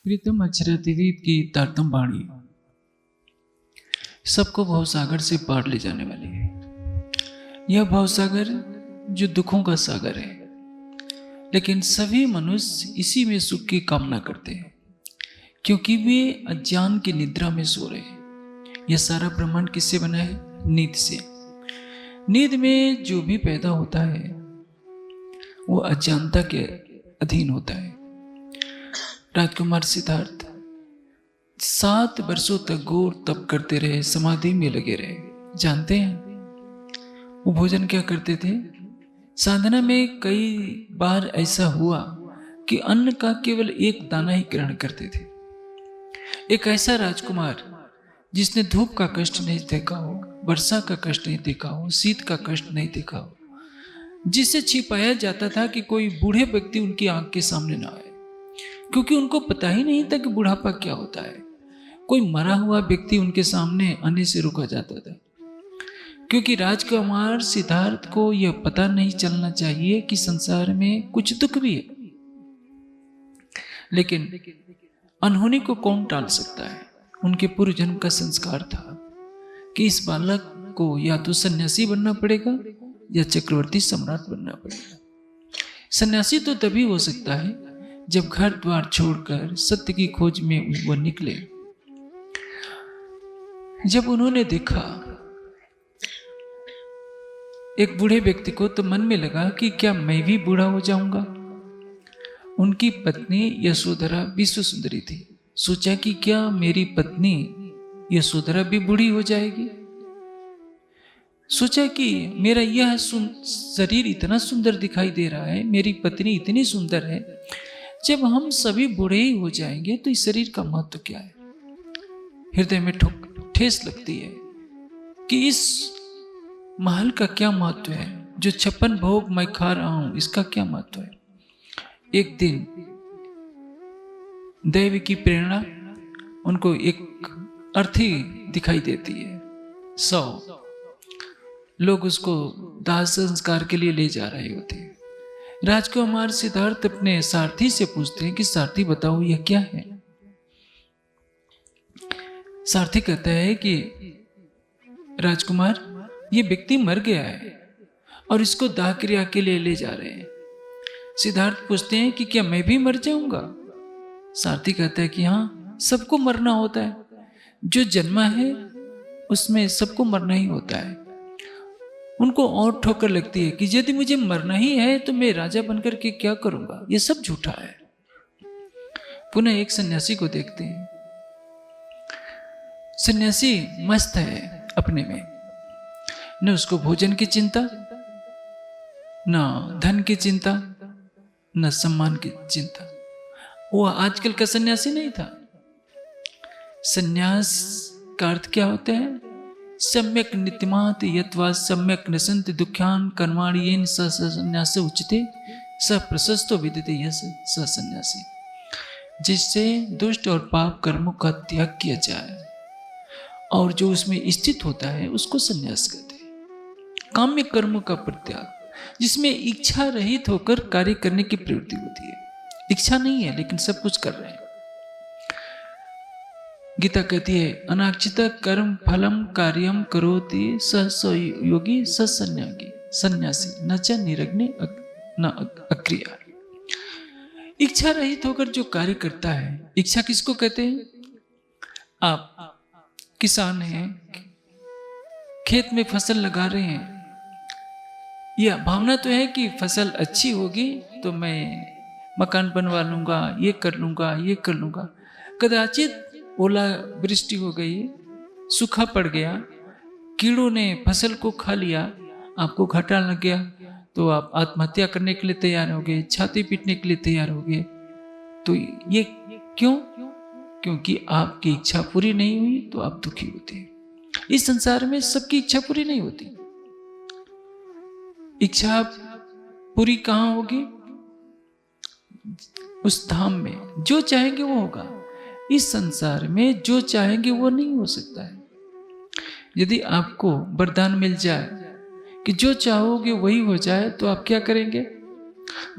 प्रीतम अक्षरातीत की तारतम वाणी सबको भवसागर से पार ले जाने वाली है। यह भवसागर जो दुखों का सागर है, लेकिन सभी मनुष्य इसी में सुख की कामना करते हैं, क्योंकि वे अज्ञान की निद्रा में सो रहे हैं। यह सारा ब्रह्मांड किससे बना है? नींद से। नींद में जो भी पैदा होता है वो अज्ञानता के अधीन होता है। राजकुमार सिद्धार्थ 7 वर्षों तक घोर तप करते रहे, समाधि में लगे रहे। जानते हैं वो भोजन क्या करते थे? साधना में कई बार ऐसा हुआ कि अन्न का केवल एक दाना ही ग्रहण करते थे। एक ऐसा राजकुमार जिसने धूप का कष्ट नहीं देखा हो, वर्षा का कष्ट नहीं देखा हो, शीत का कष्ट नहीं देखा हो, जिसे छिपाया जाता था कि कोई बूढ़े व्यक्ति उनकी आंख के सामने ना आए, क्योंकि उनको पता ही नहीं था कि बुढ़ापा क्या होता है। कोई मरा हुआ व्यक्ति उनके सामने आने से रोका जाता था, क्योंकि राजकुमार सिद्धार्थ को यह पता नहीं चलना चाहिए कि संसार में कुछ दुख भी है। लेकिन अनहोनी को कौन टाल सकता है? उनके पूर्व जन्म का संस्कार था कि इस बालक को या तो सन्यासी बनना पड़ेगा या चक्रवर्ती सम्राट बनना पड़ेगा। सन्यासी तो तभी हो सकता है जब घर द्वार छोड़कर सत्य की खोज में वो निकले। जब उन्होंने देखा एक बूढ़े व्यक्ति को, तो मन में लगा कि क्या मैं भी बूढ़ा हो जाऊंगा। उनकी पत्नी यशोधरा विश्व सुंदरी थी। सोचा कि क्या मेरी पत्नी यशोधरा भी बूढ़ी हो जाएगी। सोचा कि मेरा यह शरीर इतना सुंदर दिखाई दे रहा है, मेरी पत्नी इतनी सुंदर है, जब हम सभी बूढ़े ही हो जाएंगे तो इस शरीर का महत्व क्या है? हृदय में ठेस लगती है कि इस महल का क्या महत्व है, जो 56 भोग मैं खा रहा हूं, इसका क्या महत्व है? एक दिन दैव की प्रेरणा उनको एक अर्थी दिखाई देती है। 100 लोग उसको दाह संस्कार के लिए ले जा रहे होते हैं। राजकुमार सिद्धार्थ अपने सारथी से पूछते हैं कि सारथी बताओ यह क्या है? सारथी कहता है कि राजकुमार, ये व्यक्ति मर गया है और इसको दाह क्रिया के लिए ले जा रहे हैं। सिद्धार्थ पूछते हैं कि क्या मैं भी मर जाऊंगा? सारथी कहता है कि हाँ, सबको मरना होता है। जो जन्मा है उसमें सबको मरना ही होता है। उनको और ठोकर लगती है कि यदि मुझे मरना ही है तो मैं राजा बनकर के क्या करूंगा? ये सब झूठा है। पुनः एक सन्यासी को देखते हैं। सन्यासी मस्त है अपने में, न उसको भोजन की चिंता, न धन की चिंता, न सम्मान की चिंता। वो आजकल का सन्यासी नहीं था। सन्यास का अर्थ क्या होता है? सम्यक नित्यमात यत्वा सम्यक नसंत दुख्यान कर्माणि स सन्यास उच्यते स प्रशस्तो विदिते यस स सन्यासी। जिससे दुष्ट और पाप कर्मों का त्याग किया जाए और जो उसमें स्थित होता है उसको सन्यास कहते हैं। काम्य कर्मों का परित्याग, जिसमें इच्छा रहित होकर कार्य करने की प्रवृत्ति होती है। इच्छा नहीं है लेकिन सब कुछ कर रहे हैं। गीता कहती है अनाक्षित कर्म फलम कार्यम करोति स योगी स सन्यासी न च निरग्नि न अक्रिया। इच्छा रहित होकर जो कार्य करता है, इच्छा किसको कहते हैं? आप किसान हैं, खेत में फसल लगा रहे हैं, यह भावना तो है कि फसल अच्छी होगी तो मैं मकान बनवा लूंगा, ये कर लूंगा, ये कर लूंगा। कदाचित ओला वृष्टि हो गई, सूखा पड़ गया, कीड़ों ने फसल को खा लिया, आपको घाटा लग गया, तो आप आत्महत्या करने के लिए तैयार हो गए, छाती पीटने के लिए तैयार हो गए। तो ये क्यों? क्योंकि आपकी इच्छा पूरी नहीं हुई तो आप दुखी होते हैं। इस संसार में सबकी इच्छा पूरी नहीं होती। इच्छा पूरी कहां होगी? उस धाम में जो चाहेंगे वो होगा। इस संसार में जो चाहेंगे वो नहीं हो सकता है। यदि आपको वरदान मिल जाए कि जो चाहोगे वही हो जाए, तो आप क्या करेंगे?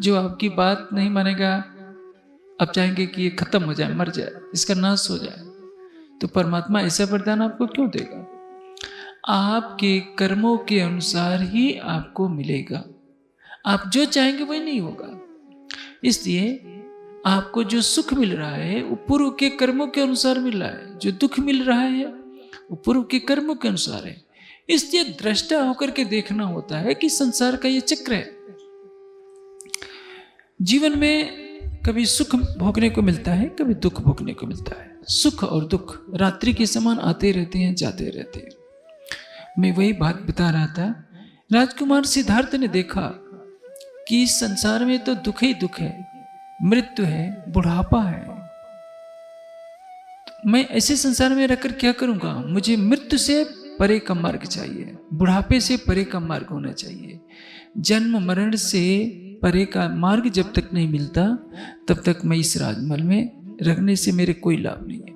जो आपकी बात नहीं मानेगा, आप चाहेंगे कि ये खत्म हो जाए, मर जाए, इसका नाश हो जाए, तो परमात्मा ऐसा वरदान आपको क्यों देगा? आपके कर्मों के अनुसार ही आपको मिलेगा। आप जो चाहेंगे वही नहीं होगा। इसलिए आपको जो सुख मिल रहा है वो पूर्व के कर्मों के अनुसार मिल रहा है, जो दुख मिल रहा है वो पूर्व के कर्मों के अनुसार है। इसलिए दृष्टा होकर के देखना होता है कि संसार का ये चक्र है। जीवन में कभी सुख भोगने को मिलता है, कभी दुख भोगने को मिलता है। सुख और दुख रात्रि के समान आते रहते हैं, जाते रहते हैं। मैं वही बात बता रहा था। राजकुमार सिद्धार्थ ने देखा कि इस संसार में तो दुख ही दुख है, मृत्यु है, बुढ़ापा है। तो मैं ऐसे संसार में रहकर क्या करूंगा? मुझे मृत्यु से परे का मार्ग चाहिए, बुढ़ापे से परे का मार्ग होना चाहिए। जन्म मरण से परे का मार्ग जब तक नहीं मिलता तब तक मैं इस राजमहल में रहने से मेरे कोई लाभ नहीं है।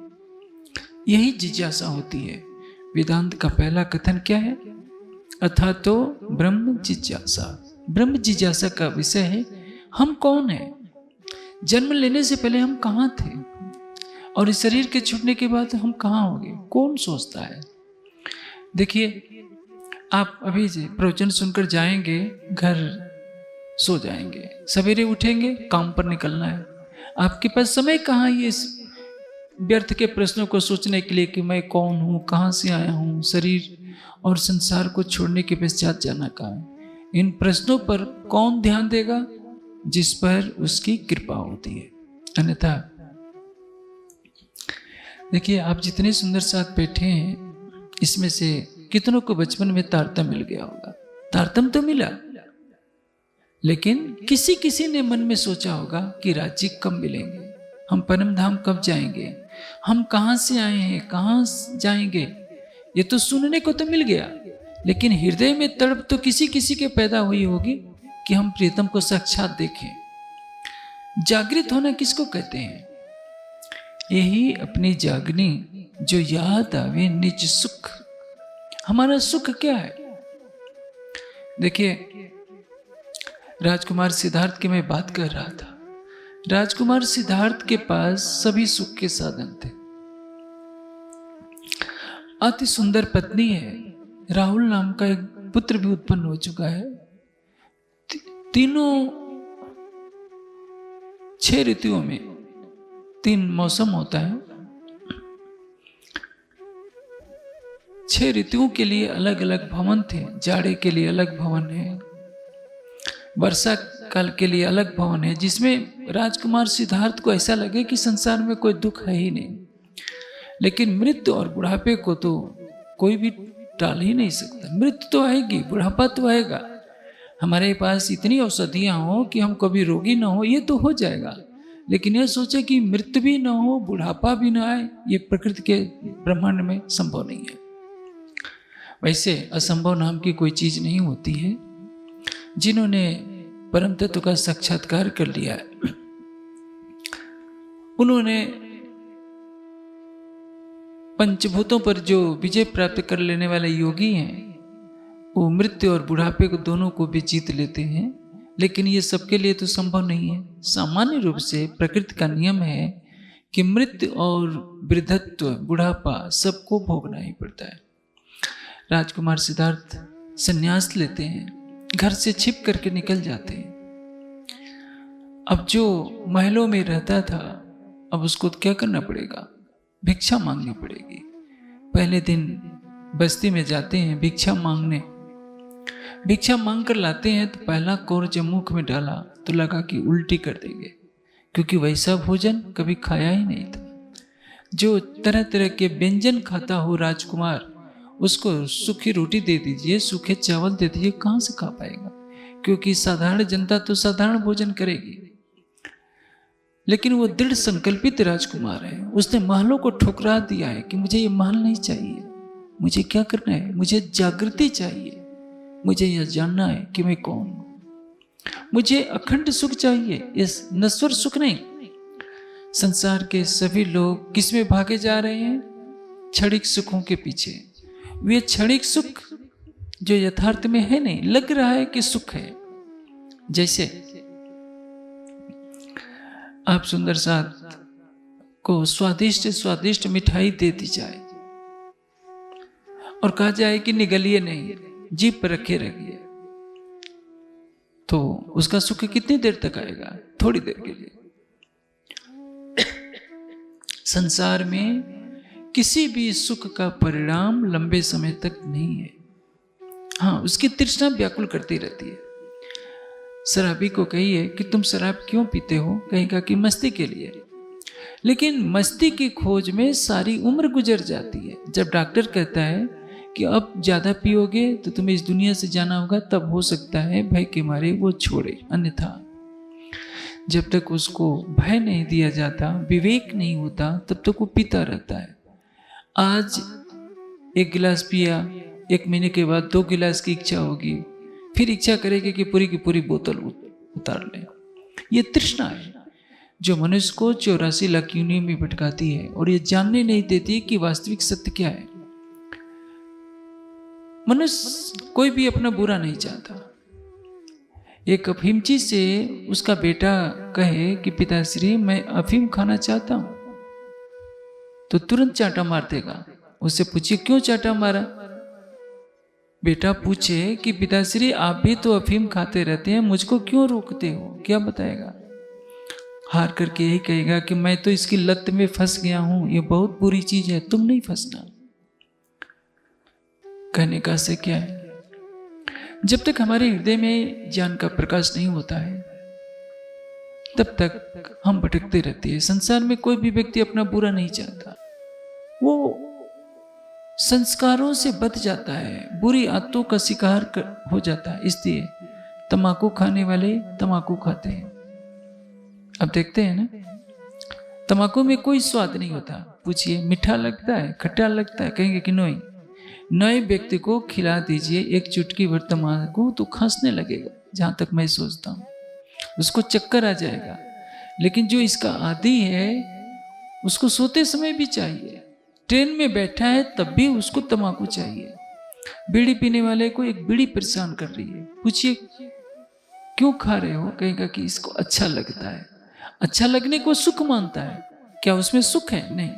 यही जिज्ञासा होती है। वेदांत का पहला कथन क्या है? अथा तो ब्रह्म जिज्ञासा। ब्रह्म जिज्ञासा का विषय है हम कौन है, जन्म लेने से पहले हम कहाँ थे, और इस शरीर के छूटने के बाद हम कहाँ होंगे, कौन सोचता है? देखिए, आप अभी प्रवचन सुनकर जाएंगे, घर सो जाएंगे, सवेरे उठेंगे, काम पर निकलना है। आपके पास समय कहाँ ये व्यर्थ के प्रश्नों को सोचने के लिए कि मैं कौन हूँ, कहाँ से आया हूँ, शरीर और संसार को छोड़ने के पश्चात जाना कहाँ है? इन प्रश्नों पर कौन ध्यान देगा? जिस पर उसकी कृपा होती है। अन्यथा देखिए, आप जितने सुंदर साथ बैठे हैं, इसमें से कितनों को बचपन में तारतम मिल गया होगा। तारतम तो मिला, लेकिन किसी किसी ने मन में सोचा होगा कि राज्य कब मिलेंगे, हम परम धाम कब जाएंगे, हम कहाँ से आए हैं, कहाँ जाएंगे। ये तो सुनने को तो मिल गया, लेकिन हृदय में तड़प तो किसी किसी के पैदा हुई होगी कि हम प्रियतम को साक्षात देखें। जागृत होना किसको कहते हैं? यही अपनी जागनी जो याद आवे निज सुख। हमारा सुख क्या है? देखिए, राजकुमार सिद्धार्थ की मैं बात कर रहा था। राजकुमार सिद्धार्थ के पास सभी सुख के साधन थे। अति सुंदर पत्नी है, राहुल नाम का एक पुत्र भी उत्पन्न हो चुका है। तीनों 6 ऋतुओं में 3 मौसम होता है। 6 ऋतुओं के लिए अलग अलग भवन थे। जाड़े के लिए अलग भवन है, वर्षा काल के लिए अलग भवन है, जिसमें राजकुमार सिद्धार्थ को ऐसा लगे कि संसार में कोई दुख है ही नहीं। लेकिन मृत्यु और बुढ़ापे को तो कोई भी टाल ही नहीं सकता। मृत्यु तो आएगी, बुढ़ापा तो आएगा। हमारे पास इतनी औषधियां हो कि हम कभी रोगी ना हो, ये तो हो जाएगा। लेकिन यह सोचे कि मृत्यु भी ना हो, बुढ़ापा भी ना आए, ये प्रकृति के ब्रह्मांड में संभव नहीं है। वैसे असंभव नाम की कोई चीज नहीं होती है। जिन्होंने परम तत्व का साक्षात्कार कर लिया है, उन्होंने पंचभूतों पर जो विजय प्राप्त कर लेने वाले योगी हैं, वो मृत्यु और बुढ़ापे को दोनों को भी जीत लेते हैं। लेकिन ये सबके लिए तो संभव नहीं है। सामान्य रूप से प्रकृति का नियम है कि मृत्यु और वृद्धत्व, बुढ़ापा सबको भोगना ही पड़ता है। राजकुमार सिद्धार्थ संन्यास लेते हैं, घर से छिप करके निकल जाते हैं। अब जो महलों में रहता था, अब उसको क्या करना पड़ेगा? भिक्षा मांगनी पड़ेगी। पहले दिन बस्ती में जाते हैं भिक्षा मांगने। भिक्षा मांग कर लाते हैं तो पहला कौर जब मुख में डाला तो लगा कि उल्टी कर देंगे, क्योंकि वैसा भोजन कभी खाया ही नहीं था। जो तरह तरह के व्यंजन खाता हो राजकुमार, उसको सूखी रोटी दे दीजिए, सूखे चावल दे दीजिए, कहाँ से खा पाएगा? क्योंकि साधारण जनता तो साधारण भोजन करेगी। लेकिन वो दृढ़ संकल्पित राजकुमार है। उसने महलों को ठुकरा दिया है कि मुझे ये महल नहीं चाहिए। मुझे क्या करना है? मुझे जागृति चाहिए। मुझे यह जानना है कि मैं कौन हूं। मुझे अखंड सुख चाहिए, इस नश्वर सुख नहीं। संसार के सभी लोग किस में भागे जा रहे हैं? क्षणिक सुखों के पीछे। वे क्षणिक सुख जो यथार्थ में है नहीं, लग रहा है कि सुख है। जैसे आप सुंदर साथ को स्वादिष्ट स्वादिष्ट मिठाई दे दी जाए और कहा जाए कि निगलिए नहीं, जीभ पर रखे रखिए, तो उसका सुख कितनी देर तक आएगा? थोड़ी देर के लिए। संसार में किसी भी सुख का परिणाम लंबे समय तक नहीं है। हाँ, उसकी तृष्णा व्याकुल करती रहती है। शराबी को कहिए कि तुम शराब क्यों पीते हो, कहेगा कि मस्ती के लिए। लेकिन मस्ती की खोज में सारी उम्र गुजर जाती है। जब डॉक्टर कहता है कि अब ज्यादा पियोगे तो तुम्हें इस दुनिया से जाना होगा, तब हो सकता है भय के मारे वो छोड़े, अन्यथा जब तक उसको भय नहीं दिया जाता, विवेक नहीं होता, तब तक वो पीता रहता है। आज 1 गिलास पिया, 1 महीने के बाद 2 गिलास की इच्छा होगी, फिर इच्छा करेगी कि पूरी की पूरी बोतल उतार ले। ये तृष्णा है जो मनुष्य को 84 लाख योनियों में भटकाती है और ये जानने नहीं देती कि वास्तविक सत्य क्या है। मनुष्य कोई भी अपना बुरा नहीं चाहता। एक अफीमची से उसका बेटा कहे कि पिताश्री मैं अफीम खाना चाहता हूं, तो तुरंत चांटा मार देगा। उससे पूछिए क्यों चांटा मारा? बेटा पूछे कि पिताश्री आप भी तो अफीम खाते रहते हैं, मुझको क्यों रोकते हो? क्या बताएगा? हार करके यही कहेगा कि मैं तो इसकी लत में फंस गया हूं, ये बहुत बुरी चीज है, तुम नहीं फंसना। कहने का से क्या है? जब तक हमारे हृदय में ज्ञान का प्रकाश नहीं होता है, तब तक हम भटकते रहते हैं। संसार में कोई भी व्यक्ति अपना बुरा नहीं चाहता, वो संस्कारों से बच जाता है, बुरी आदतों का शिकार हो जाता है। इसलिए तंबाकू खाने वाले तंबाकू खाते हैं। अब देखते हैं ना, तंबाकू में कोई स्वाद नहीं होता। पूछिए मीठा लगता है, खट्टा लगता है? कहेंगे कि नहीं। नए व्यक्ति को खिला दीजिए 1 चुटकी भर तंबाकू तो खांसने लगेगा, जहां तक मैं सोचता हूं, उसको चक्कर आ जाएगा। लेकिन जो इसका आदी है उसको सोते समय भी चाहिए, ट्रेन में बैठा है तब भी उसको तंबाकू चाहिए। बीड़ी पीने वाले को एक बीड़ी परेशान कर रही है, पूछिए क्यों खा रहे हो? कहेगा कि इसको अच्छा लगता है। अच्छा लगने को सुख मानता है, क्या उसमें सुख है? नहीं।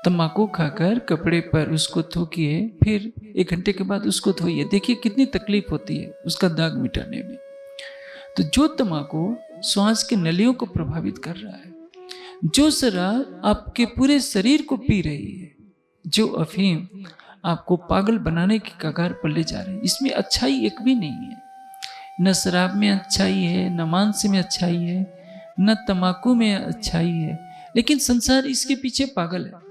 तंबाकू खाकर कपड़े पर उसको थूकिए, फिर 1 घंटे के बाद उसको धोइए, देखिए कितनी तकलीफ होती है उसका दाग मिटाने में। तो जो तंबाकू श्वास की नलियों को प्रभावित कर रहा है, जो शराब आपके पूरे शरीर को पी रही है, जो अफीम आपको पागल बनाने की कगार पर ले जा रही है, इसमें अच्छाई एक भी नहीं है। न शराब में अच्छाई है, न मांस में अच्छाई है, न तंबाकू में अच्छाई है, लेकिन संसार इसके पीछे पागल है।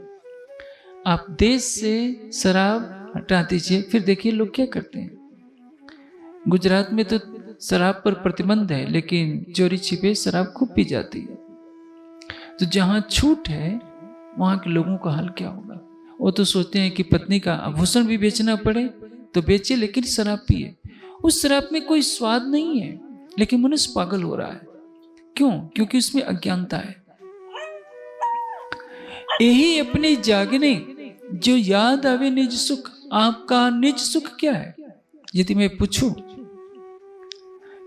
आप देश से शराब हटा दीजिए, फिर देखिए लोग क्या करते हैं। गुजरात में तो शराब पर प्रतिबंध है, लेकिन चोरी छिपे शराब खूब पी जाती है। तो जहां छूट है वहां के लोगों का हाल क्या होगा? वो तो सोचते हैं कि पत्नी का आभूषण भी बेचना पड़े तो बेचे, लेकिन शराब पिए। उस शराब में कोई स्वाद नहीं है, लेकिन मनुष्य पागल हो रहा है। क्यों? क्योंकि उसमें अज्ञानता है। यही अपने जागने जो याद आवे निज सुख। आपका निज सुख क्या है? यदि मैं पूछूं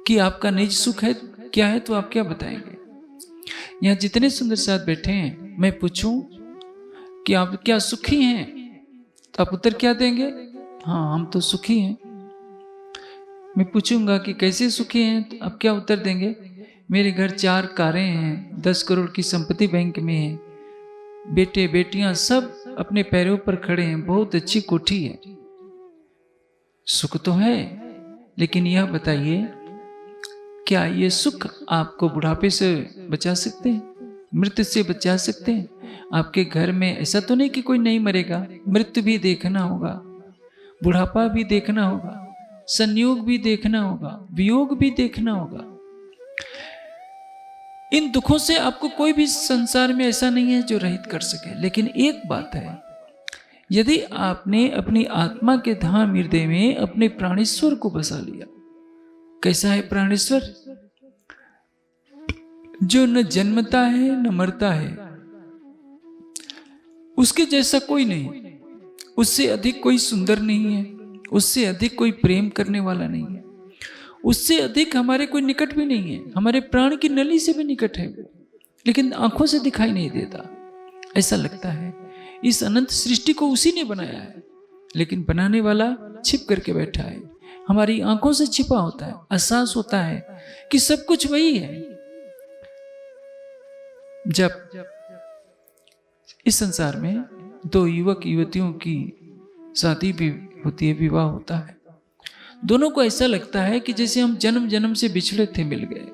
कि आपका निज सुख है क्या है, तो आप क्या बताएंगे? यहाँ जितने सुंदर साथ बैठे हैं, मैं पूछूं कि आप क्या सुखी हैं, तो आप उत्तर क्या देंगे? हाँ, हम तो सुखी हैं। मैं पूछूंगा कि कैसे सुखी हैं, तो आप क्या उत्तर देंगे? मेरे घर 4 कारें हैं, 10 करोड़ की संपत्ति बैंक में है, बेटे बेटियां सब अपने पैरों पर खड़े हैं, बहुत अच्छी कोठी है। सुख तो है, लेकिन यह बताइए क्या ये सुख आपको बुढ़ापे से बचा सकते हैं, मृत्यु से बचा सकते हैं? आपके घर में ऐसा तो नहीं कि कोई नहीं मरेगा, मृत्यु भी देखना होगा, बुढ़ापा भी देखना होगा, संयोग भी देखना होगा, वियोग भी देखना होगा। इन दुखों से आपको कोई भी संसार में ऐसा नहीं है जो रहित कर सके। लेकिन एक बात है, यदि आपने अपनी आत्मा के धाम हृदय में अपने प्राणेश्वर को बसा लिया। कैसा है प्राणेश्वर? जो न जन्मता है न मरता है, उसके जैसा कोई नहीं, उससे अधिक कोई सुंदर नहीं है, उससे अधिक कोई प्रेम करने वाला नहीं है, उससे अधिक हमारे कोई निकट भी नहीं है, हमारे प्राण की नली से भी निकट है वो, लेकिन आंखों से दिखाई नहीं देता। ऐसा लगता है इस अनंत सृष्टि को उसी ने बनाया है, लेकिन बनाने वाला छिप करके बैठा है, हमारी आंखों से छिपा होता है। एहसास होता है कि सब कुछ वही है। जब इस संसार में दो युवक युवतियों की शादी भी होती है, विवाह होता है, दोनों को ऐसा लगता है कि जैसे हम जन्म जन्म से बिछड़े थे, मिल गए।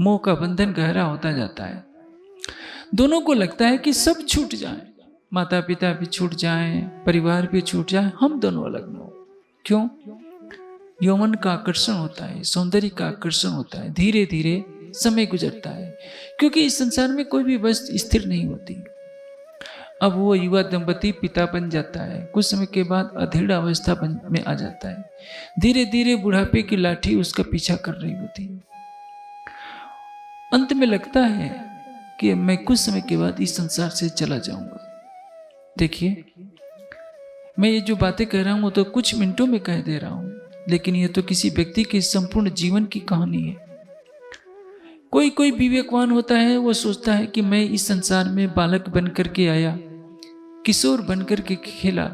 मोह का बंधन गहरा होता जाता है। दोनों को लगता है कि सब छूट जाए, माता पिता भी छूट जाएं, परिवार भी छूट जाए, हम दोनों अलग न हो। क्यों? यौवन का आकर्षण होता है, सौंदर्य का आकर्षण होता है। धीरे धीरे समय गुजरता है, क्योंकि इस संसार में कोई भी वस्तु स्थिर नहीं होती। अब वो युवा दंपति पिता बन जाता है, कुछ समय के बाद अधीर अवस्था में आ जाता है। धीरे धीरे बुढ़ापे की लाठी उसका पीछा कर रही होती है। अंत में लगता है कि मैं कुछ समय के बाद इस संसार से चला जाऊंगा। देखिए, मैं ये जो बातें कह रहा हूं तो कुछ मिनटों में कह दे रहा हूं, लेकिन ये तो किसी व्यक्ति के संपूर्ण जीवन की कहानी है। कोई कोई विवेकवान होता है, वो सोचता है कि मैं इस संसार में बालक बनकर के आया, किशोर बनकर के खेला,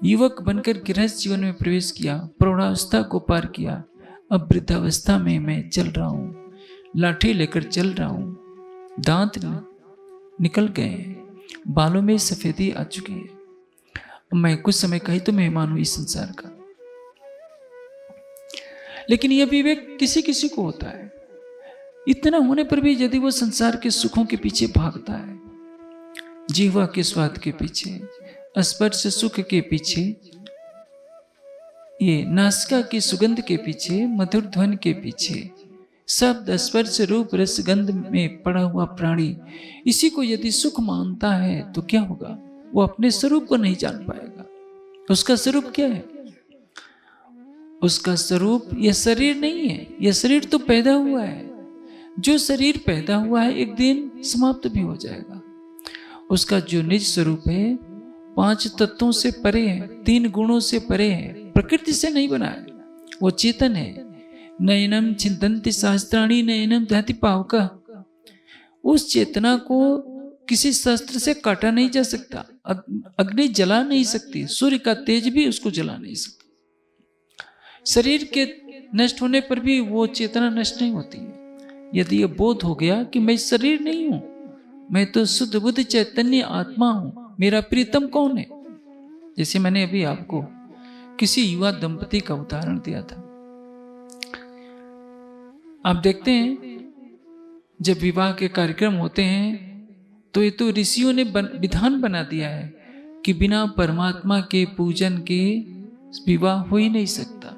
युवक बनकर गृहस्थ जीवन में प्रवेश किया, प्रौढ़ावस्था को पार किया, अब वृद्धावस्था में मैं चल रहा हूं, लाठी लेकर चल रहा हूं, दांत निकल गए, बालों में सफेदी आ चुकी है, मैं कुछ समय का ही तो मेहमान हूं इस संसार का। लेकिन यह विवेक किसी किसी को होता है। इतना होने पर भी यदि वो संसार के सुखों के पीछे भागता है, जीवा के स्वाद के पीछे, स्पर्श सुख के पीछे, ये नासिका की सुगंध के पीछे, मधुर ध्वनि के पीछे, शब्द स्पर्श रूप रस गंध में पड़ा हुआ प्राणी इसी को यदि सुख मानता है तो क्या होगा? वो अपने स्वरूप को नहीं जान पाएगा। उसका स्वरूप क्या है? उसका स्वरूप यह शरीर नहीं है। यह शरीर तो पैदा हुआ है। जो शरीर पैदा हुआ है एक दिन समाप्त भी हो जाएगा। उसका जो निज स्वरूप है 5 तत्वों से परे है, 3 गुणों से परे है, प्रकृति से नहीं बना है। वो चेतन है। नयनम छिन्दन्ति सहस्त्राणि नयनम दहति पावकः। उस चेतना को किसी शस्त्र से काटा नहीं जा सकता, अग्नि जला नहीं सकती, सूर्य का तेज भी उसको जला नहीं सकता। शरीर के नष्ट होने पर भी वो चेतना नष्ट नहीं होती है। यदि ये बोध हो गया कि मैं शरीर नहीं हूं, मैं तो शुद्ध बुद्ध चैतन्य आत्मा हूं, मेरा प्रीतम कौन है? जैसे मैंने अभी आपको किसी युवा दंपति का उदाहरण दिया था। आप देखते हैं जब विवाह के कार्यक्रम होते हैं तो ये तो ऋषियों ने विधान बना दिया है कि बिना परमात्मा के पूजन के विवाह हो ही नहीं सकता।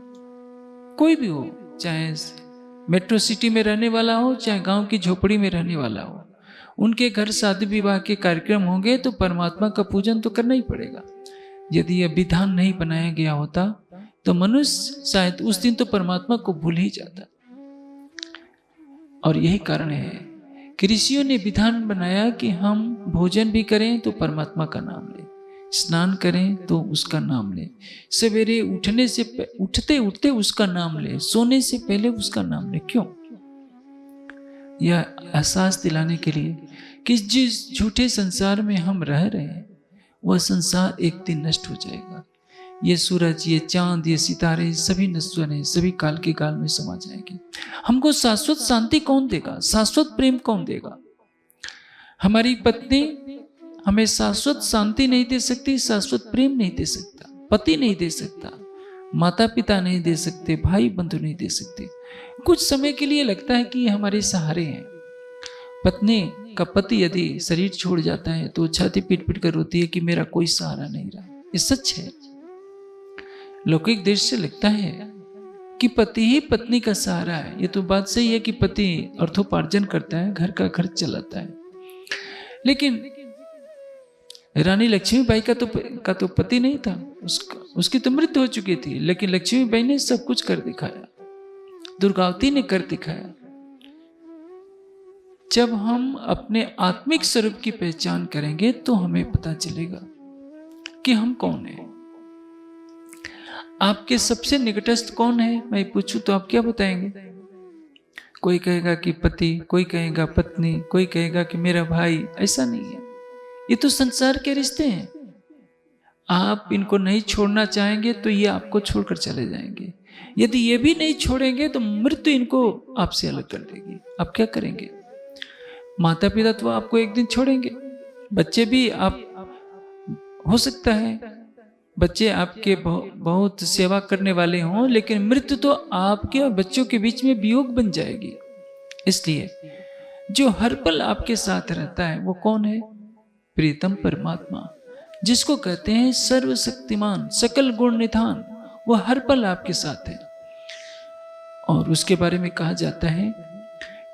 कोई भी हो, चाहे मेट्रो सिटी में रहने वाला हो, चाहे गांव की झोपड़ी में रहने वाला हो, उनके घर शादी विवाह के कार्यक्रम होंगे तो परमात्मा का पूजन तो करना ही पड़ेगा। यदि यह विधान नहीं बनाया गया होता तो मनुष्य शायद उस दिन तो परमात्मा को भूल ही जाता। और यही कारण है कि ऋषियों ने विधान बनाया कि हम भोजन भी करें तो परमात्मा का नाम लें, स्नान करें तो उसका नाम लें, सवेरे उठते उठते उसका नाम लें, सोने से पहले उसका नाम लें। क्यों? यह एहसास दिलाने के लिए कि जिस झूठे संसार में हम रह रहे हैं वह संसार एक दिन नष्ट हो जाएगा। ये सूरज, ये चांद, ये सितारे सभी नश्वर हैं, सभी काल के काल में समा जाएंगे। हमको शाश्वत शांति कौन देगा? शाश्वत प्रेम कौन देगा? हमारी पत्नी हमें शाश्वत शांति नहीं दे सकती, शाश्वत प्रेम नहीं दे सकता, पति नहीं दे सकता, माता पिता नहीं दे सकते, भाई बंधु नहीं दे सकते। कुछ समय के लिए लगता है कि हमारे सहारे हैं। पत्नी का पति यदि शरीर छोड़ जाता है तो छाती पीट पीट कर रोती है कि मेरा कोई सहारा नहीं रहा। ये सच है। लौकिक दृष्टि से लगता है कि पति ही पत्नी का सहारा है। ये तो बात सही है कि पति अर्थोपार्जन करता है, घर का खर्च चलाता है, लेकिन रानी लक्ष्मीबाई का तो पति नहीं था, उसकी तो मृत्यु हो चुकी थी, लेकिन लक्ष्मीबाई ने सब कुछ कर दिखाया, दुर्गावती ने कर दिखाया। जब हम अपने आत्मिक स्वरूप की पहचान करेंगे तो हमें पता चलेगा कि हम कौन हैं। आपके सबसे निकटस्थ कौन है, मैं पूछूं तो आप क्या बताएंगे? कोई कहेगा कि पति, कोई कहेगा पत्नी, कोई कहेगा कि मेरा भाई। ऐसा नहीं है, ये तो संसार के रिश्ते हैं। आप इनको नहीं छोड़ना चाहेंगे तो ये आपको छोड़कर चले जाएंगे। यदि ये भी नहीं छोड़ेंगे तो मृत्यु इनको आपसे अलग कर देगी। आप क्या करेंगे? माता पिता तो आपको एक दिन छोड़ेंगे, बच्चे भी आप, हो सकता है बच्चे आपके बहुत सेवा करने वाले हों, लेकिन मृत्यु तो आपके और बच्चों के बीच में वियोग बन जाएगी। इसलिए जो हर पल आपके साथ रहता है वो कौन है? प्रीतम परमात्मा, जिसको कहते हैं सर्वशक्तिमान, सकल गुण निधान। वो हर पल आपके साथ है। और उसके बारे में कहा जाता है,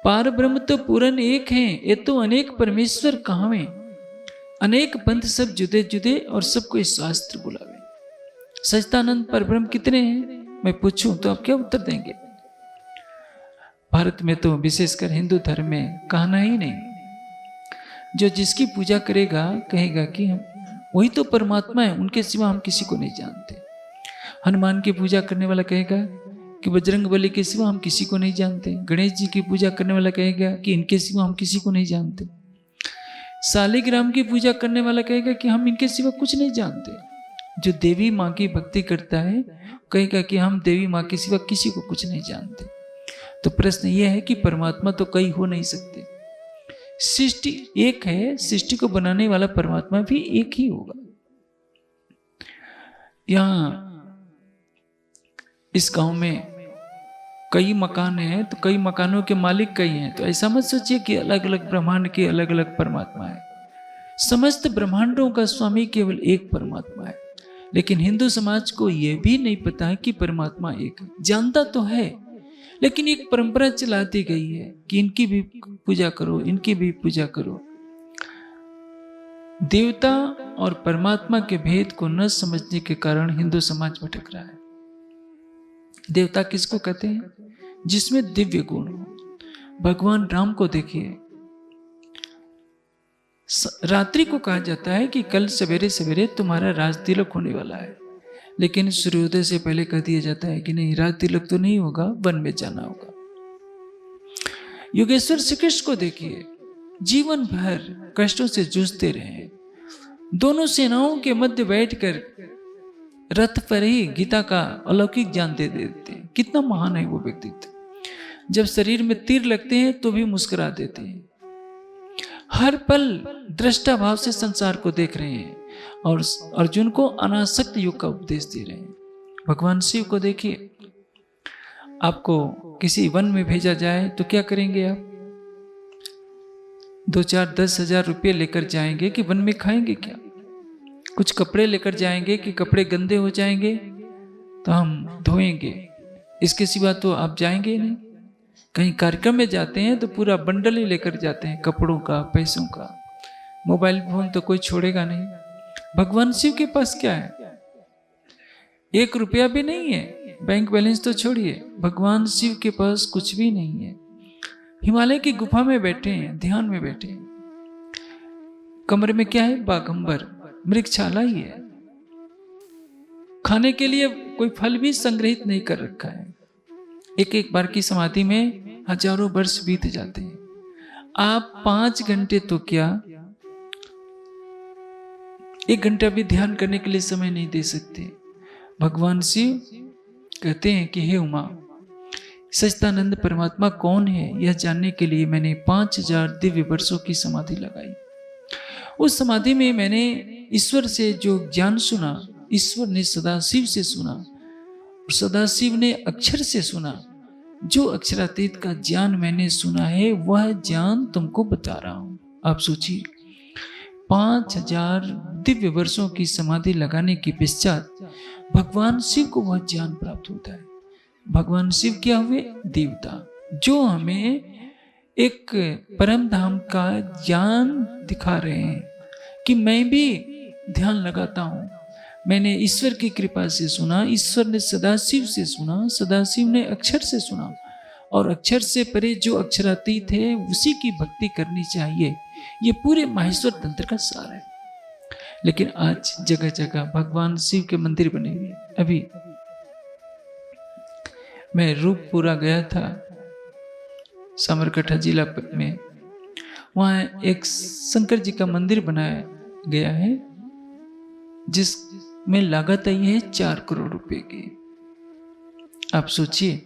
पार ब्रह्म तो पूरन एक है, ये तो अनेक परमेश्वर कहावे, अनेक पंथ सब जुदे जुदे और सबको इस शास्त्र बुलावे। सच्चिदानंद पर ब्रह्म कितने हैं मैं पूछूं तो आप क्या उत्तर देंगे? भारत में तो विशेषकर हिंदू धर्म में कहना ही नहीं। जो जिसकी पूजा करेगा कहेगा कि हम वही तो परमात्मा है, उनके सिवा हम किसी को नहीं जानते। हनुमान की पूजा करने वाला कहेगा कि बजरंग बली के सिवा हम किसी को नहीं जानते। गणेश जी की पूजा करने वाला कहेगा कि इनके सिवा हम किसी को नहीं जानते। शालिग्राम की पूजा करने वाला कहेगा कि हम इनके सिवा कुछ नहीं जानते। जो देवी माँ की भक्ति करता है कहेगा कि हम देवी माँ के सिवा किसी को कुछ नहीं जानते। तो प्रश्न यह है कि परमात्मा तो कई हो नहीं सकते। सृष्टि एक है, सृष्टि को बनाने वाला परमात्मा भी एक ही होगा। यहां इस गांव में कई मकान हैं, तो कई मकानों के मालिक कई हैं। तो ऐसा मत सोचिए कि अलग अलग ब्रह्मांड के अलग अलग परमात्मा है। समस्त ब्रह्मांडों का स्वामी केवल एक परमात्मा है। लेकिन हिंदू समाज को यह भी नहीं पता है कि परमात्मा एक है। जानता तो है, लेकिन एक परंपरा चलाती गई है कि इनकी भी पूजा करो, इनकी भी पूजा करो। देवता और परमात्मा के भेद को न समझने के कारण हिंदू समाज भटक रहा है। देवता किसको कहते हैं? जिसमें दिव्य गुण हो। भगवान राम को देखिए, रात्रि को कहा जाता है कि कल सवेरे सवेरे तुम्हारा राज तिलक होने वाला है, लेकिन सूर्योदय से पहले कह दिया जाता है कि नहीं, राज तिलक तो नहीं होगा, वन में जाना होगा। योगेश्वर श्री कृष्ण को देखिए, जीवन भर कष्टों से जूझते रहे, दोनों सेनाओं के मध्य बैठकर रथ पर ही गीता का अलौकिक ज्ञान दे देते हैं। कितना महान है वो व्यक्तित्व। जब शरीर में तीर लगते हैं तो भी मुस्कुरा देते हैं। हर पल दृष्टा भाव से संसार को देख रहे हैं और अर्जुन को अनासक्त योग का उपदेश दे रहे हैं। भगवान शिव को देखिए, आपको किसी वन में भेजा जाए तो क्या करेंगे आप? 2-4-10 हजार रुपये लेकर जाएंगे कि वन में खाएंगे क्या? कुछ कपड़े लेकर जाएंगे कि कपड़े गंदे हो जाएंगे तो हम धोएंगे, इसके सिवा तो आप जाएंगे नहीं। कहीं कार्यक्रम में जाते हैं तो पूरा बंडल ही लेकर जाते हैं, कपड़ों का, पैसों का। मोबाइल फोन तो कोई छोड़ेगा नहीं। भगवान शिव के पास क्या है? 1 रुपया भी नहीं है, बैंक बैलेंस तो छोड़िए, भगवान शिव के पास कुछ भी नहीं है। हिमालय की गुफा में बैठे हैं, ध्यान में बैठे हैं। कमरे में क्या है? बागंबर, मृगशाला ही है। खाने के लिए कोई फल भी संग्रहित नहीं कर रखा है। एक एक बार की समाधि में हजारों वर्ष बीत जाते हैं। आप 5 घंटे तो क्या, 1 घंटा भी ध्यान करने के लिए समय नहीं दे सकते। भगवान शिव कहते हैं कि हे उमा, सच्चिदानंद परमात्मा कौन है यह जानने के लिए मैंने 5000 दिव्य वर्षों की समाधि लगाई। उस समाधि में मैंने ईश्वर से जो ज्ञान सुना, ईश्वर ने सदाशिव से सुना और सदाशिव ने अक्षर से सुना। जो अक्षरातीत का ज्ञान मैंने सुना है वह ज्ञान तुमको बता रहा हूं। आप सोचिए, 5000 दिव्य वर्षों की समाधि लगाने के पश्चात भगवान शिव को वह ज्ञान प्राप्त होता है। भगवान शिव क्या हुए? देवता, जो हमें एक परम धाम का ज्ञान दिखा रहे हैं कि मैं भी ध्यान लगाता हूं। मैंने ईश्वर की कृपा से सुना, ईश्वर ने सदाशिव से सुना, सदाशिव ने अक्षर से सुना, और अक्षर से परे जो अक्षरातीत है उसी की भक्ति करनी चाहिए। ये पूरे माहेश्वर तंत्र का सार है। लेकिन आज जगह जगह भगवान शिव के मंदिर बने हुए हैं। अभी मैं रूपपुरा गया था, साबरकांठा जिला में। वहाँ एक शंकर जी का मंदिर बनाया गया है, जिसमें लागत आई है 4 करोड़ रुपए की। आप सोचिए,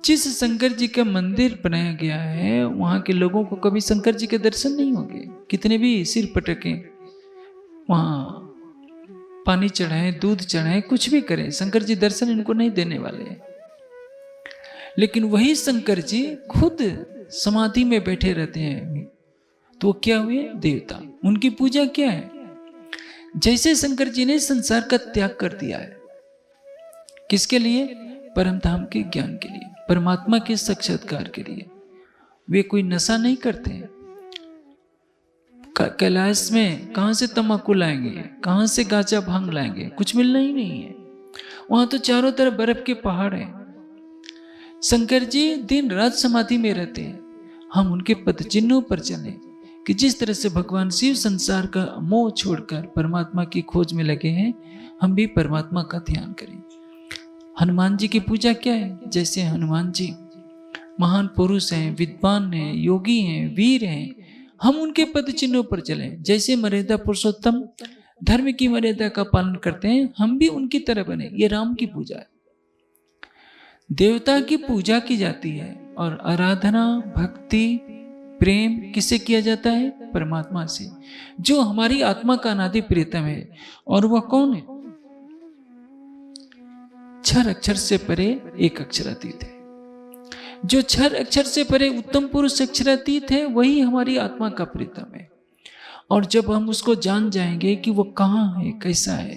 जिस शंकर जी का मंदिर बनाया गया है, वहां के लोगों को कभी शंकर जी के दर्शन नहीं होंगे। कितने भी सिर पटके, वहां पानी चढ़ाए, दूध चढ़ाए, कुछ भी करें, शंकर जी दर्शन इनको नहीं देने वाले हैं। लेकिन वही शंकर जी खुद समाधि में बैठे रहते हैं, तो वो क्या हुए? देवता। उनकी पूजा क्या है? जैसे शंकर जी ने संसार का त्याग कर दिया है, किसके लिए? परम धाम के ज्ञान के लिए, परमात्मा के साक्षात्कार के लिए। वे कोई नशा नहीं करते हैं। कैलाश में कहां से तंबाकू लाएंगे, कहां से गांजा भांग लाएंगे? कुछ मिलना ही नहीं है। वहां तो चारों तरफ बर्फ के पहाड़ हैं। शंकर जी दिन रात समाधि में रहते हैं। हम उनके पद चिन्हों पर चलें कि जिस तरह से भगवान शिव संसार का मोह छोड़कर परमात्मा की खोज में लगे हैं, हम भी परमात्मा का ध्यान करें। हनुमान जी की पूजा क्या है? जैसे हनुमान जी महान पुरुष हैं, विद्वान हैं, योगी हैं, वीर हैं, हम उनके पद चिन्हों पर चलें। जैसे मर्यादा पुरुषोत्तम धर्म की मर्यादा का पालन करते हैं, हम भी उनकी तरह बने। ये राम की पूजा है। देवता की पूजा की जाती है और आराधना, भक्ति, प्रेम किससे किया जाता है? परमात्मा से, जो हमारी आत्मा का अनादि प्रियतम है। और वह कौन है? 6 अक्षर से परे एक अक्षरातीत है। जो 6 अक्षर से परे उत्तम पुरुष अक्षरातीत है, वही हमारी आत्मा का प्रीतम है। और जब हम उसको जान जाएंगे कि वो कहाँ है, कैसा है,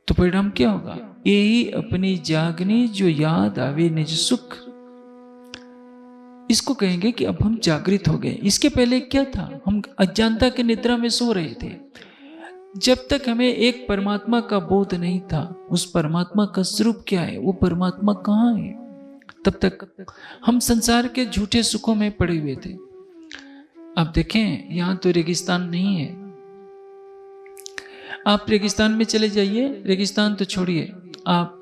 तो परिणाम क्या होगा? यही अपनी जागनी जो याद आवे निज सुख। इसको कहेंगे कि अब हम जागृत हो गए। इसके पहले क्या था? हम अज्ञानता के निद्रा में सो रहे थे। जब तक हमें एक परमात्मा का बोध नहीं था, उस परमात्मा का स्वरूप क्या है, वो परमात्मा कहाँ है, तब तक हम संसार के झूठे सुखों में पड़े हुए थे। अब देखें, यहां तो रेगिस्तान नहीं है। आप रेगिस्तान में चले जाइए, रेगिस्तान तो छोड़िए, आप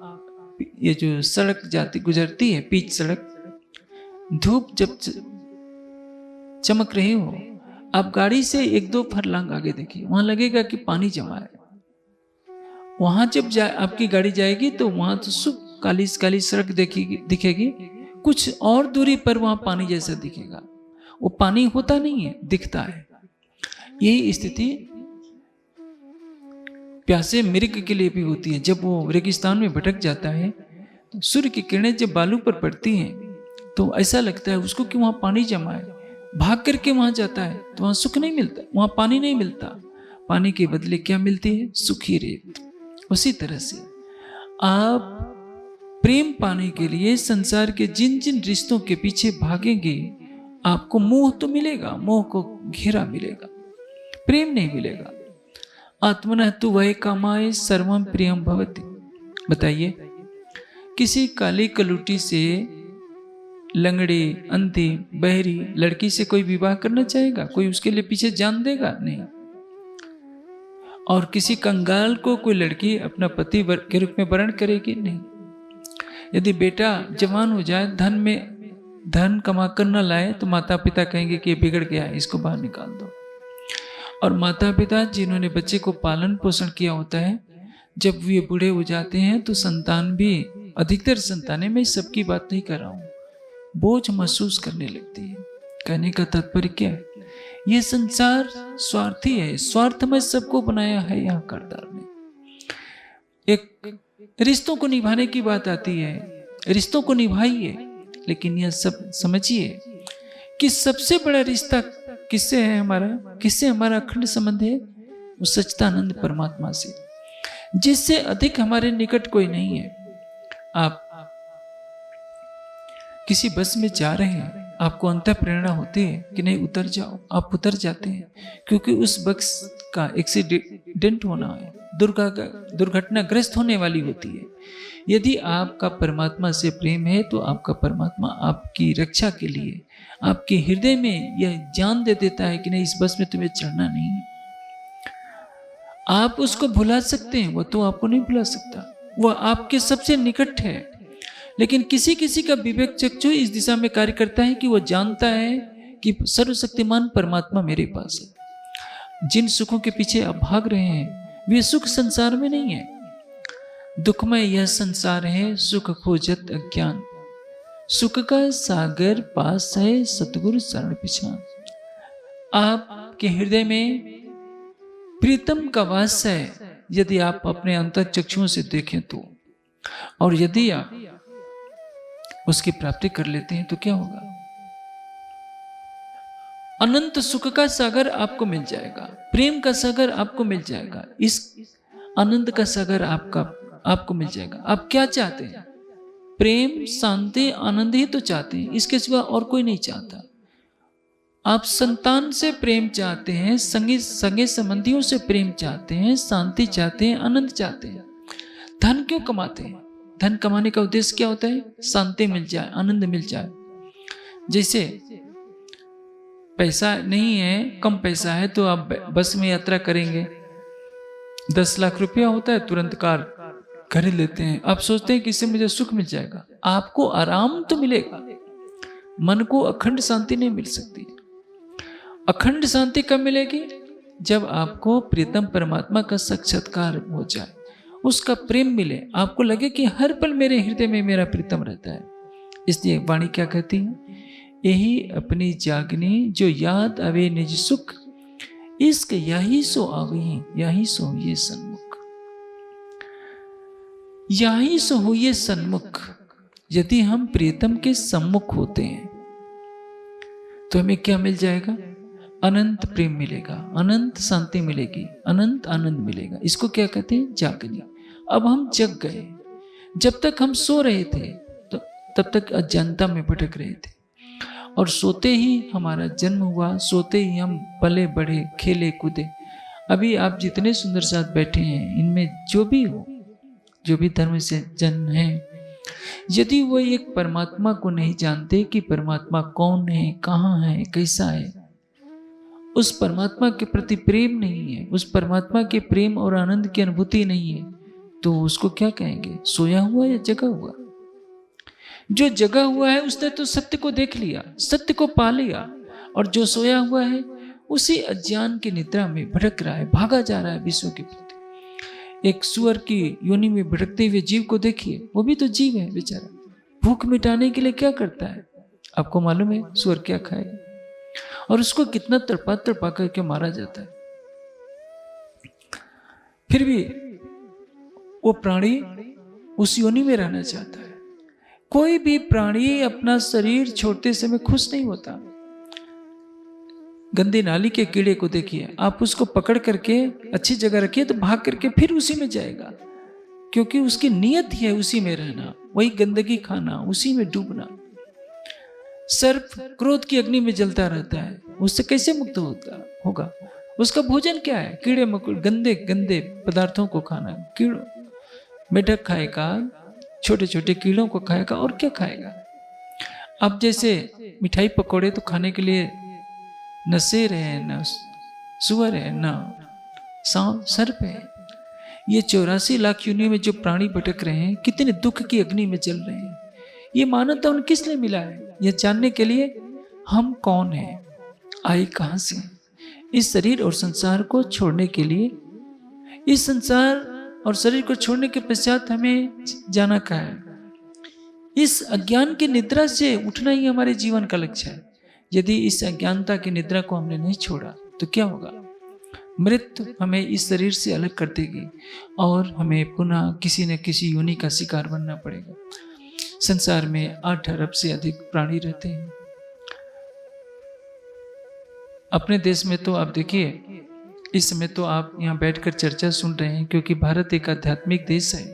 ये जो सड़क जाती गुजरती है, पीच सड़क, धूप जब चमक रही हो, आप गाड़ी से 1-2 फरलांग आगे देखिए, वहां लगेगा कि पानी जमा है। वहां जब आपकी गाड़ी जाएगी तो वहां तो सुख काली काली सड़क दिखेगी, कुछ और दूरी पर वहां पानी जैसा दिखेगा। वो पानी होता नहीं है, दिखता है। यही स्थिति प्यासे मृग के लिए भी होती है। जब वो रेगिस्तान में भटक जाता है, तो सूर्य की किरणें जब बालू पर पड़ती हैं, तो ऐसा लगता है उसको कि वहां पानी जमा है। भाग करके वहां जाता है तो वहां सुख नहीं मिलता, वहां पानी नहीं मिलता। पानी के बदले क्या मिलती है? सूखी रेत। उसी तरह से आप प्रेम पाने के लिए संसार के जिन जिन रिश्तों के पीछे भागेंगे, आपको मोह तो मिलेगा, मोह को घेरा मिलेगा, प्रेम नहीं मिलेगा। आत्मनः तु वै कामाय सर्वम प्रियम भवति। बताइए, किसी काली कलूटी से, लंगड़ी, अंधी, बहरी लड़की से कोई विवाह करना चाहेगा? कोई उसके लिए पीछे जान देगा? नहीं। और किसी कंगाल को कोई लड़की अपना पति के रूप में वर्ण करेगी? नहीं। यदि बेटा जवान हो जाए, धन कमा कर न लाए, तो माता पिता कहेंगे कि ये बिगड़ गया है, इसको बाहर निकाल दो। और माता पिता जिन्होंने बच्चे को पालन पोषण किया होता है, जब वे बूढ़े हो जाते हैं तो संतान भी, अधिकतर संतानें, मैं सबकी बात नहीं कर रहा हूं, बोझ महसूस करने लगती है। कहने का तात्पर्य क्या है? यह संसार स्वार्थी है, स्वार्थ में सबको बनाया है। यहाँ करदार ने एक रिश्तों को निभाने की बात आती है, रिश्तों को निभाइए, लेकिन यह सब समझिए कि सबसे बड़ा रिश्ता किससे है? किससे हमारा अखंड संबंध है? वो सच्चिदानंद परमात्मा से, जिससे अधिक हमारे निकट कोई नहीं है। आप किसी बस में जा रहे हैं, आपको अंतः प्रेरणा होती है कि नहीं उतर जाओ, आप उतर जाते हैं, क्योंकि उस बस का एक्सीडेंट होना है, दुर्घटनाग्रस्त होने वाली होती है। यदि आपका परमात्मा से प्रेम है, तो आपका परमात्मा आपकी रक्षा के लिए आपके हृदय में यह जान दे देता है कि नहीं, इस बस में तुम्हें चढ़ना नहीं है। आप उसको भुला सकते हैं, वो तो आपको नहीं भुला सकता। वह आपके सबसे निकट है। लेकिन किसी किसी का विवेक चक्षु इस दिशा में कार्य करता है कि वह जानता है कि सर्वशक्तिमान परमात्मा मेरे पास है। जिन सुखों के पीछे आप भाग रहे हैं वे सुख संसार में नहीं है। दुखमय यह संसार है, सुख खोजत अज्ञान। सुख का सागर पास है, सतगुरु शरण पिछान। आपके हृदय में प्रीतम का वास है यदि आप अपने अंतःचक्षुओं से देखें तो, और यदि आप उसकी प्राप्ति कर लेते हैं तो क्या होगा? अनंत सुख का सागर आपको मिल जाएगा, प्रेम का सागर आपको मिल जाएगा, इस आनंद का सागर आपको मिल जाएगा। आप क्या चाहते हैं? प्रेम, शांति, आनंद ही तो चाहते हैं, इसके सिवा और कोई नहीं चाहता। आप संतान से प्रेम चाहते हैं, संगे संबंधियों से प्रेम चाहते हैं, शांति चाहते हैं, आनंद चाहते हैं। धन क्यों कमाते हैं? धन कमाने का उद्देश्य क्या होता है? शांति मिल जाए, आनंद मिल जाए। जैसे पैसा नहीं है, कम पैसा है, तो आप बस में यात्रा करेंगे, 10 लाख रुपया होता है, तुरंत कार खरीद लेते हैं। आप सोचते हैं कि इससे मुझे सुख मिल जाएगा। आपको आराम तो मिलेगा, मन को अखंड शांति नहीं मिल सकती। अखंड शांति कब मिलेगी? जब आपको प्रीतम परमात्मा का साक्षात्कार हो जाए, उसका प्रेम मिले, आपको लगे कि हर पल मेरे हृदय में मेरा प्रीतम रहता है। इसलिए वाणी क्या कहती है? यही अपनी जागनी जो याद आवे निज सुख, इश्क यही सो आवी, यही सो ये सन्मुख। यही सो हो ये सन्मुख। यदि हम प्रीतम के सम्मुख होते हैं तो हमें क्या मिल जाएगा? अनंत प्रेम मिलेगा, अनंत शांति मिलेगी, अनंत आनंद मिलेगा। इसको क्या कहते हैं? जागनी। अब हम जग गए। जब तक हम सो रहे थे तो तब तक अज्ञानता में भटक रहे थे, और सोते ही हमारा जन्म हुआ, सोते ही हम पले बढ़े, खेले कूदे। अभी आप जितने सुंदर साथ बैठे हैं, इनमें जो भी हो, जो भी धर्म से जन्म है, यदि वो एक परमात्मा को नहीं जानते कि परमात्मा कौन है, कहाँ है, कैसा है, उस परमात्मा के प्रति प्रेम नहीं है, उस परमात्मा के प्रेम और आनंद की अनुभूति नहीं है, तो उसको क्या कहेंगे? सोया हुआ या जगा हुआ? जो जगा हुआ है उसने तो सत्य को देख लिया, सत्य को पा लिया, और जो सोया हुआ है उसी अज्ञान की निद्रा में भटक रहा है, भागा जा रहा है विश्व के प्रति। एक सुअर की योनि में भटकते हुए जीव को देखिए, वो भी तो जीव है बेचारा। भूख मिटाने के लिए क्या करता है? आपको मालूम है सुअर क्या खाएगा? और उसको कितना तड़पा तड़पा करके मारा जाता है, फिर भी वो प्राणी उस योनि में रहना चाहता है। कोई भी प्राणी अपना शरीर छोड़ते समय खुश नहीं होता। गंदी नाली के कीड़े को देखिए, आप उसको पकड़ करके अच्छी जगह रखिए तो भाग करके फिर उसी में जाएगा, क्योंकि उसकी नियत ही है उसी में रहना, वही गंदगी खाना, उसी में डूबना। सर्प क्रोध की अग्नि में जलता रहता है, उससे कैसे मुक्त होगा? उसका भोजन क्या है? कीड़े मकोड़े, गंदे गंदे पदार्थों को खाना। कीड़ों, मेढक खाएगा, छोटे छोटे कीड़ों को खाएगा, और क्या खाएगा? अब जैसे मिठाई पकौड़े तो खाने के लिए न शेर है, न सुअर है, न सांप, सर्प है। ये 84 लाख योनियों में जो प्राणी भटक रहे हैं, कितने दुख की अग्नि में जल रहे हैं। ये मानवता उन्हें किस लिए मिला है? यह जानने के लिए हम कौन हैं, आए कहां से। इस शरीर और संसार को छोड़ने के लिए, इस संसार और शरीर को छोड़ने के पश्चात हमें जाना कहाँ है? इस अज्ञान की निद्रा से उठना ही हमारे जीवन का लक्ष्य है। यदि इस अज्ञानता की निद्रा को हमने नहीं छोड़ा तो क्या होगा? मृत्यु हमें इस शरीर से अलग कर देगी और हमें पुनः किसी न किसी योनि का शिकार बनना पड़ेगा। संसार में 8 अरब से अधिक प्राणी रहते हैं। अपने देश में तो आप देखिए, इस समय तो आप यहाँ बैठकर चर्चा सुन रहे हैं क्योंकि भारत एक आध्यात्मिक देश है।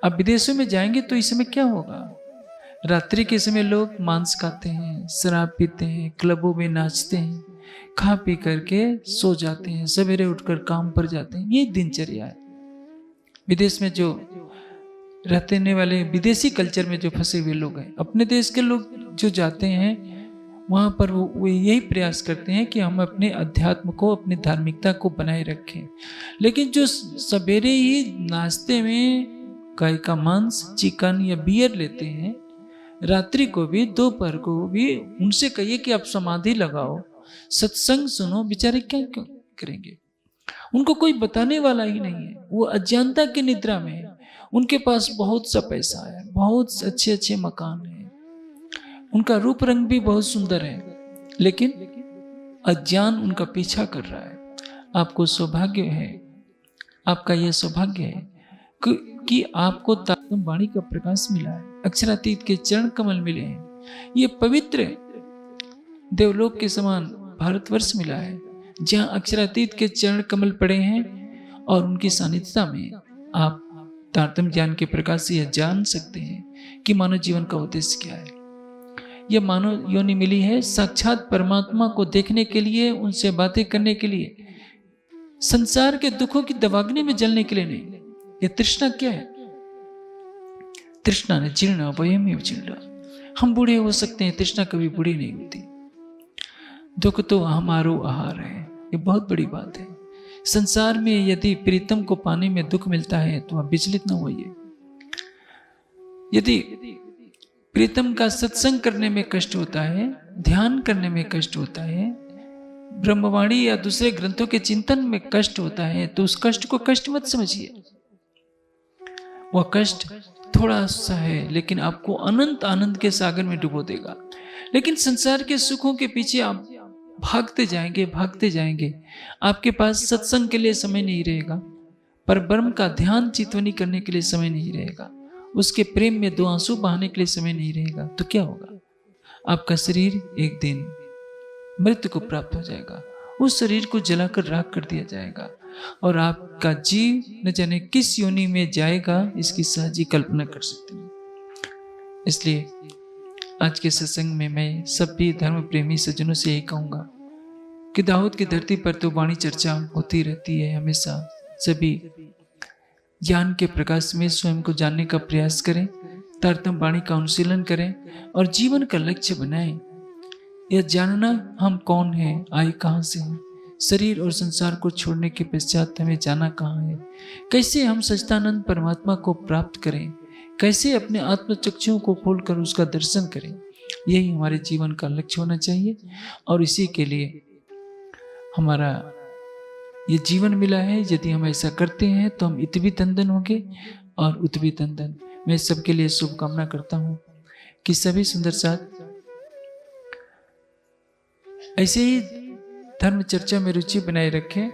अब विदेशों में जाएंगे तो इस समय क्या होगा? रात्रि के समय लोग मांस खाते हैं, शराब पीते हैं, क्लबों में नाचते हैं, खा पी करके सो जाते हैं, सवेरे उठकर काम पर जाते हैं। ये दिनचर्या है। विदेश में जो रहने वाले, विदेशी कल्चर में जो फंसे हुए लोग हैं, अपने देश के लोग जो जाते हैं वहाँ पर वो यही प्रयास करते हैं कि हम अपने अध्यात्म को, अपनी धार्मिकता को बनाए रखें। लेकिन जो सवेरे ही नाश्ते में गाय का मांस, चिकन या बियर लेते हैं, रात्रि को भी दोपहर को भी उनसे कहिए कि आप समाधि लगाओ, सत्संग सुनो, बेचारे क्या क्यों करेंगे? उनको कोई बताने वाला ही नहीं है, वो अज्ञानता की निद्रा में है। उनके पास बहुत सा पैसा है, बहुत अच्छे अच्छे मकान है, उनका रूप रंग भी बहुत सुंदर है, लेकिन अज्ञान उनका पीछा कर रहा है। आपको सौभाग्य है, आपका यह सौभाग्य है कि आपको तारतम्य वाणी का प्रकाश मिला है, अक्षरातीत के चरण कमल मिले हैं। ये पवित्र देवलोक के समान भारतवर्ष मिला है, जहां अक्षरातीत के चरण कमल पड़े हैं, और उनकी सानिध्यता में आप तारतम्य ज्ञान के प्रकाश से यह जान सकते हैं कि मानव जीवन का उद्देश्य क्या है। यह मानव योनि मिली है साक्षात परमात्मा को देखने के लिए, उनसे बातें करने के लिए, संसार के दुखों की दवाग्नि में जलने के लिए नहीं। यह तृष्णा क्या है? तृष्णा ने जीर्ण वयमेव जीर्ण। हम बूढ़े हो सकते हैं, तृष्णा कभी बूढ़ी नहीं होती। दुख तो हमारो आहार है, ये बहुत बड़ी बात है। संसार में यदि प्रीतम को पाने में दुख मिलता है तो आप विचलित न होइए। यदि प्रीतम का सत्संग करने में कष्ट होता है, ध्यान करने में कष्ट होता है, ब्रह्मवाणी या दूसरे ग्रंथों के चिंतन में कष्ट होता है, तो उस कष्ट को कष्ट मत समझिए। वह कष्ट थोड़ा सा है, लेकिन आपको अनंत आनंद के सागर में डुबो देगा। लेकिन संसार के सुखों के पीछे आप भागते जाएंगे, भागते जाएंगे, आपके पास सत्संग के लिए समय नहीं रहेगा, पर ब्रह्म का ध्यान चितवनी करने के लिए समय नहीं रहेगा, उसके प्रेम में दो आंसू बहाने के लिए समय नहीं रहेगा, तो क्या होगा? आपका शरीर एक दिन मृत्यु को प्राप्त हो जाएगा, उस शरीर को जलाकर राख कर दिया जाएगा, और आपका जीव न जाने किस योनि में जाएगा, इसकी सहज ही कल्पना कर सकते हैं। इसलिए आज के सत्संग में मैं सभी धर्म प्रेमी सज्जनों से यही कहूंगा कि दाऊद की धरती पर तो वाणी चर्चा होती रहती है हमेशा। सभी ज्ञान के प्रकाश में स्वयं को जानने का प्रयास करें, तारतम्य वाणी का अनुशीलन करें और जीवन का लक्ष्य बनाएं। यह जानना हम कौन हैं, आए कहां से हैं, शरीर और संसार को छोड़ने के पश्चात हमें जाना कहां है, कैसे हम सच्चिदानंद परमात्मा को प्राप्त करें, कैसे अपने आत्मचक्षुओं को खोलकर उसका दर्शन करें, यही हमारे जीवन का लक्ष्य होना चाहिए। और इसी के लिए हमारा ये जीवन मिला है। यदि हम ऐसा करते हैं तो हम इतवी तंदन होंगे, और उतवी तंदन मैं सबके लिए शुभकामना करता हूं कि सभी सुंदर साथ ऐसे ही धर्म चर्चा में रुचि बनाए रखें